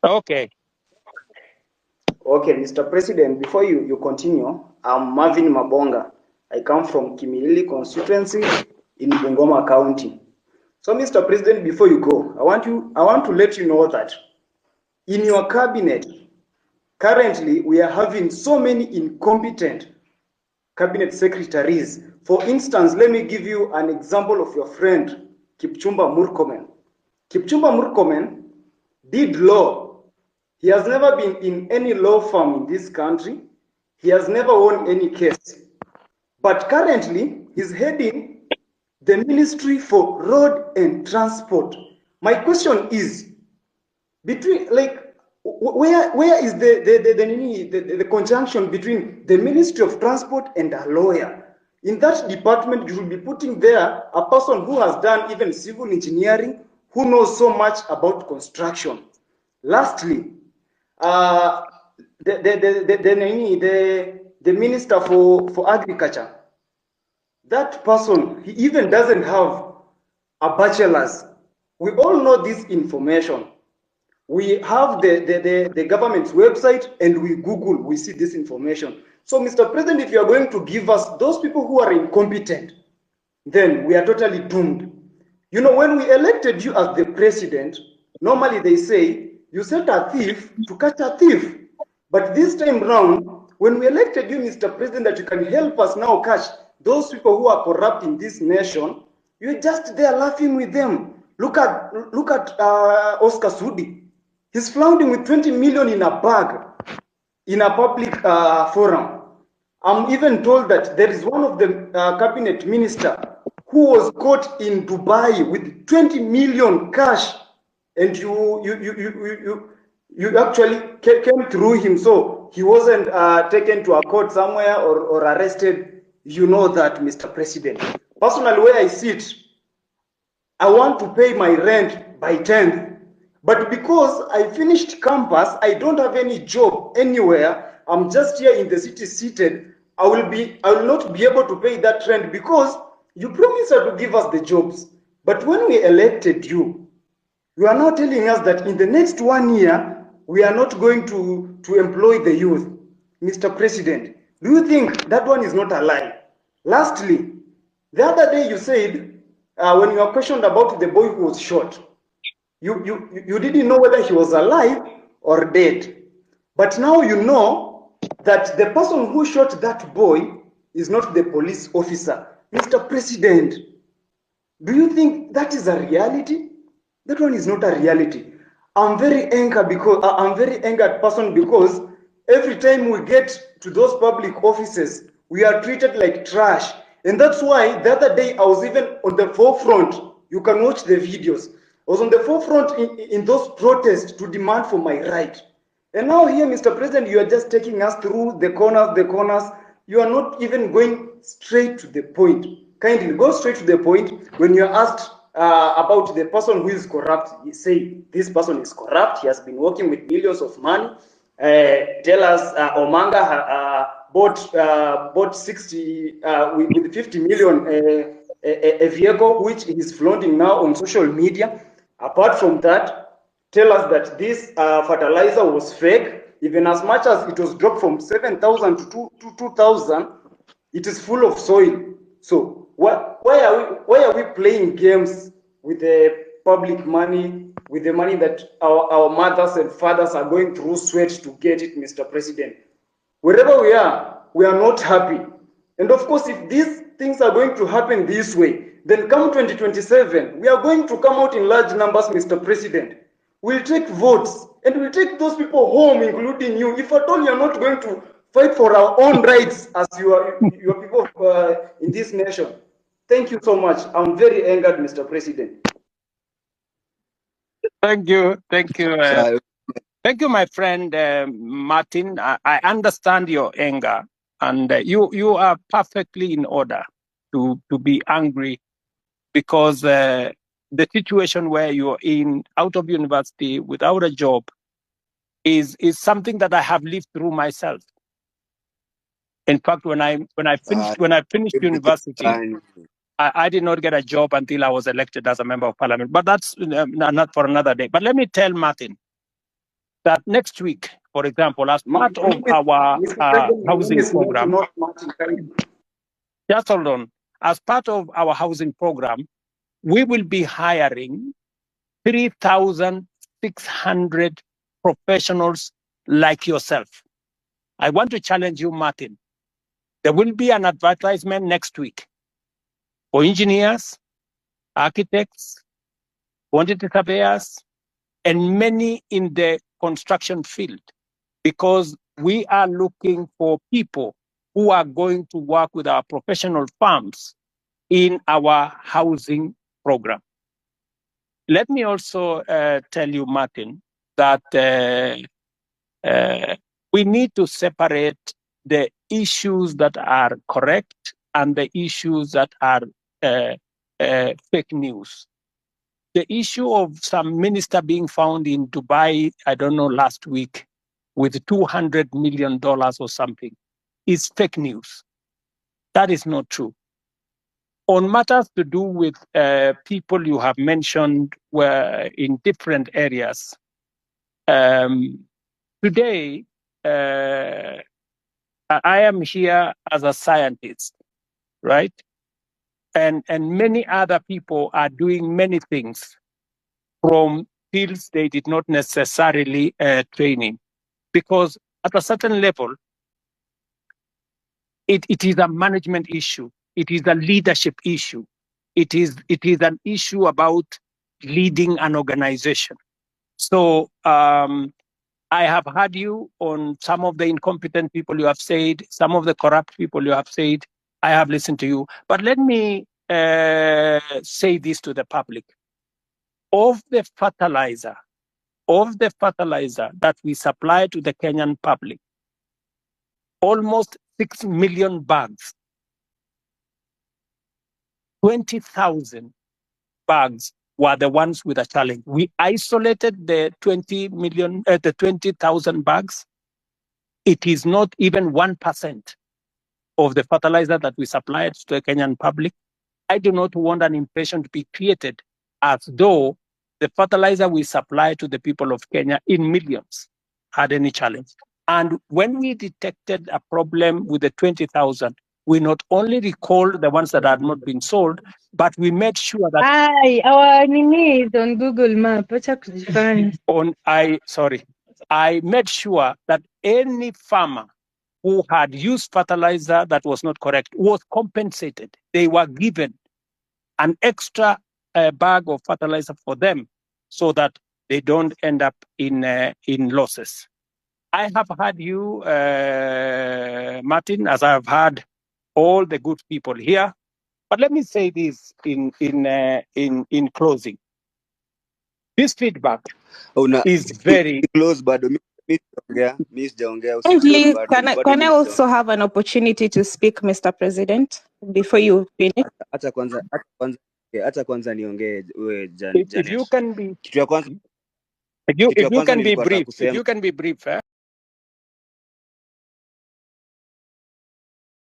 Okay. Okay, Mr. President, before you continue, I'm Marvin Mabonga. I come from Kimilili constituency in Bungoma County. So, Mr. President, before you go, I want to let you know that in your cabinet, currently we are having so many incompetent cabinet secretaries. For instance, let me give you an example of your friend, Kipchumba Murkomen. Kipchumba Murkomen did law. He has never been in any law firm in this country. He has never won any case. But currently, he's heading the Ministry for Road and Transport. My question is, between where is the conjunction between the Ministry of Transport and a lawyer? In that department, you will be putting there a person who has done even civil engineering, who knows so much about construction. Lastly, the Minister for Agriculture, that person, he even doesn't have a bachelor's. We all know this information. We have the government's website and we Google, we see this information. So, Mr. President, if you are going to give us those people who are incompetent, then we are totally doomed. You know, when we elected you as the president, normally they say, you set a thief to catch a thief. But this time round, when we elected you, Mr. President, that you can help us now catch those people who are corrupt in this nation, you're just there laughing with them. Look at Oscar Sudi. He's flaunting with 20 million in a bag in a public forum. I'm even told that there is one of the cabinet minister who was caught in Dubai with 20 million cash, and you actually came through him, so he wasn't taken to a court somewhere or arrested. You know that, Mr. President. Personally, where I sit, I want to pay my rent by 10th. But because I finished campus, I don't have any job anywhere. I'm just here in the city seated. I will not be able to pay that rent because you promised to give us the jobs. But when we elected you, you are now telling us that in the next 1 year, we are not going to employ the youth. Mr. President, do you think that one is not a lie? Lastly, the other day you said, when you were questioned about the boy who was shot, you didn't know whether he was alive or dead. But now you know that the person who shot that boy is not the police officer. Mr. President, do you think that is a reality? That one is not a reality. I'm very angered person because every time we get to those public offices, we are treated like trash. And that's why the other day I was even on the forefront. You can watch the videos. I was on the forefront in those protests to demand for my right. And now here, Mr. President, you are just taking us through the corners. You are not even going straight to the point. Kindly go straight to the point. When you are asked about the person who is corrupt, you say, this person is corrupt. He has been working with millions of money. Tell us, Omanga bought 60 with 50 million a vehicle which is flaunting now on social media. Apart from that, tell us that this fertilizer was fake. Even as much as it was dropped from 7,000 to 2,000, it is full of soil. So why are we playing games with the public money, with the money that our mothers and fathers are going through sweat to get it, Mr. President? Wherever we are not happy. And of course, if these things are going to happen this way, then come 2027, we are going to come out in large numbers, Mr. President. We'll take votes and we'll take those people home, including you. If at all you're not going to fight for our own rights as your people in this nation. Thank you so much. I'm very angered, Mr. President. Thank you. Thank you, my friend Martin. I understand your anger, and you are perfectly in order to be angry because the situation where you're in, out of university, without a job, is something that I have lived through myself. In fact, when I finished university, I did not get a job until I was elected as a member of parliament. But that's not for another day. But let me tell Martin that next week, for example, as part of our housing program, just hold on, as part of our housing program, we will be hiring 3,600 professionals like yourself. I want to challenge you, Martin. There will be an advertisement next week for engineers, architects, quantity surveyors, and many in the construction field, because we are looking for people who are going to work with our professional firms in our housing program. Let me also tell you, Martin, that we need to separate the issues that are correct and the issues that are fake news. The issue of some minister being found in Dubai, I don't know, last week, with $200 million or something, is fake news. That is not true. On matters to do with people you have mentioned were in different areas, today, I am here as a scientist, right? And many other people are doing many things from fields they did not necessarily train in. Because at a certain level, it is a management issue. It is a leadership issue. It is an issue about leading an organization. So I have heard you on some of the incompetent people you have said, some of the corrupt people you have said. I have listened to you. But let me say this to the public. Of the fertilizer that we supply to the Kenyan public, almost 6 million bags, 20,000 bags were the ones with a challenge. We isolated the 20,000 bags. It is not even 1% of the fertilizer that we supplied to the Kenyan public. I do not want an impression to be created as though the fertilizer we supply to the people of Kenya in millions had any challenge. And when we detected a problem with the 20,000, we not only recalled the ones that had not been sold, but we made sure that our Nini is on Google Map. I made sure that any farmer who had used fertilizer that was not correct was compensated. They were given an extra bag of fertilizer for them so that they don't end up in losses. I have heard you, Martin, as I have heard all the good people here. But let me say this in closing. This feedback is very close, but can I also have an opportunity to speak, Mr. President, before you finish? If you can be brief,